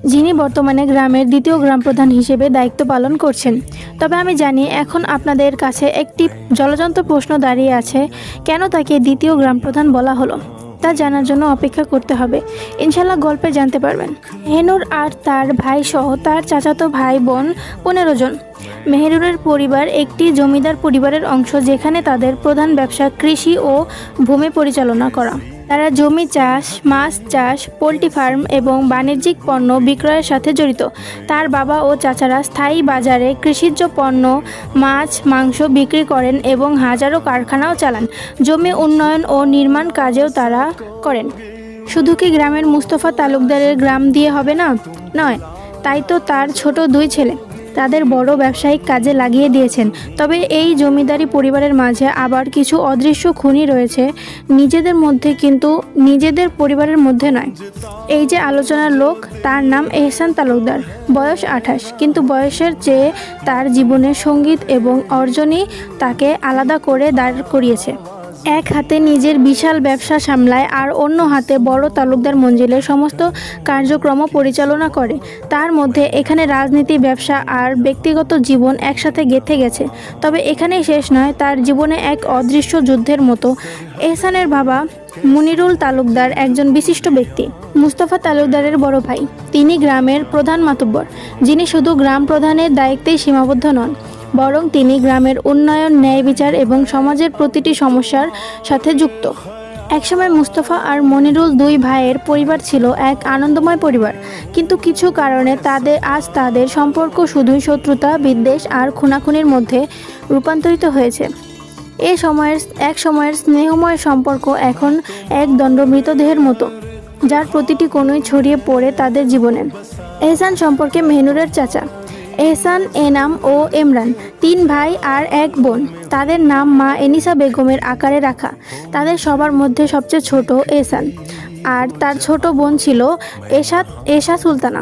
যিনি বর্তমানে গ্রামের দ্বিতীয় গ্রাম প্রধান হিসেবে দায়িত্ব পালন করছেন। তবে আমি জানি এখন আপনাদের কাছে একটি জ্বলজ্বন্ত প্রশ্ন দাঁড়িয়ে আছে, কেন তাকে দ্বিতীয় গ্রাম প্রধান বলা হলো। তা জানার জন্য অপেক্ষা করতে হবে। ইনশাল্লাহ গল্পে জানতে পারবেন। মেহনুর আর তার ভাই সহ তার চাচাতো ভাই বোন 15 জন। মেহনুরের পরিবার একটি জমিদার পরিবারের অংশ, যেখানে তাদের প্রধান ব্যবসা কৃষি ও ভূমি পরিচালনা করা। তারা জমি চাষ, মাছ চাষ, পোল্ট্রি ফার্ম এবং বাণিজ্যিক পণ্য বিক্রয়ের সাথে জড়িত। তার বাবা ও চাচারা স্থায়ী বাজারে কৃষিজ পণ্য, মাছ, মাংস বিক্রি করেন এবং হাজারো কারখানাও চালান। জমি উন্নয়ন ও নির্মাণ কাজেও তারা করেন। শুধু কি গ্রামের মুস্তফা তালুকদারের গ্রাম দিয়ে হবে না? নয়, তাই তো তার ছোট 2 ছেলে তাদের বড় ব্যবসায়িক কাজে লাগিয়ে দিয়েছেন। তবে এই জমিদারি পরিবারের মাঝে আবার কিছু অদৃশ্য খুনি রয়েছে, নিজেদের মধ্যে কিন্তু নিজেদের পরিবারের মধ্যে নয়। এই যে আলোচনার লোক, তার নাম এহসান তালুকদার। বয়স 28, কিন্তু বয়সের চেয়ে তার জীবনের সঙ্গীত এবং অর্জনই তাকে আলাদা করে দাঁড় করিয়েছে। এক হাতে নিজের বিশাল ব্যবসা সামলায় আর অন্য হাতে বড় তালুকদার মঞ্জিলের সমস্ত কার্যক্রম পরিচালনা করে। তার মধ্যে এখানে রাজনীতি, ব্যবসা আর ব্যক্তিগত জীবন একসাথে গেঁথে গেছে। তবে এখানেই শেষ নয়, তার জীবনে এক অদৃশ্য যুদ্ধের মতো। এহসানের বাবা মনিরুল তালুকদার একজন বিশিষ্ট ব্যক্তি, মুস্তফা তালুকদারের বড় ভাই। তিনি গ্রামের প্রধান মাতব্বর, যিনি শুধু গ্রাম প্রধানের দায়িত্বেই সীমাবদ্ধ নন, বরং তিনি গ্রামের উন্নয়ন, ন্যায় বিচার এবং সমাজের প্রতিটি সমস্যার সাথে যুক্ত। একসময় মুস্তফা আর মনিরুল 2 ভাইয়ের পরিবার ছিল এক আনন্দময় পরিবার, কিন্তু কিছু কারণে তাদের সম্পর্ক শুধুই শত্রুতা, বিদ্বেষ আর খুনাখুনির মধ্যে রূপান্তরিত হয়েছে। এক সময়ের স্নেহময় সম্পর্ক এখন এক দণ্ড মৃতদেহের মতো, যার প্রতিটি কোণই ছড়িয়ে পড়ে তাদের জীবনে। এহসান সম্পর্কে মেহনুরের চাচা এহসান, এনাম ও এমরান, 3 ভাই আর 1 বোন। তাদের নাম মা এনিসা বেগমের আকারে রাখা। তাদের সবার মধ্যে সবচেয়ে ছোট এহসান, আর তার ছোট বোন ছিল এশা সুলতানা।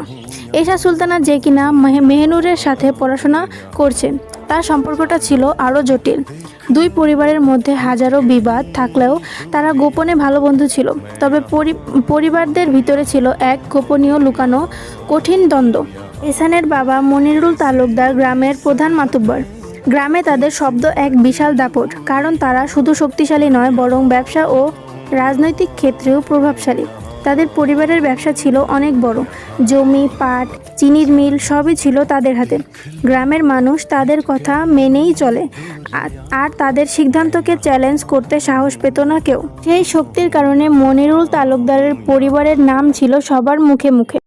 এশা সুলতানা, যে কিনা মেহনুরের সাথে পড়াশোনা করছে। তার সম্পর্কটা ছিল আরও জটিল। 2 পরিবারের মধ্যে হাজারো বিবাদ থাকলেও তারা গোপনে ভালো বন্ধু ছিল। তবে পরিবারদের ভিতরে ছিল এক গোপনীয়, লুকানো, কঠিন দ্বন্দ্ব। এহসানের বাবা মনিরুল তালুকদার গ্রামের প্রধান মাতব্বর। গ্রামে তাদের শব্দ এক বিশাল দাপট, কারণ তারা শুধু শক্তিশালী নয়, বরং ব্যবসা ও রাজনৈতিক ক্ষেত্রেও প্রভাবশালী। তাদের পরিবারের ব্যবসা ছিল অনেক বড়, জমি, পাট, চিনির মিল সবই ছিল তাদের হাতে। গ্রামের মানুষ তাদের কথা মেনেই চলে, আর তাদের সিদ্ধান্তকে চ্যালেঞ্জ করতে সাহস পেত না কেউ। সেই শক্তির কারণে মনিরুল তালুকদারের পরিবারের নাম ছিল সবার মুখে মুখে।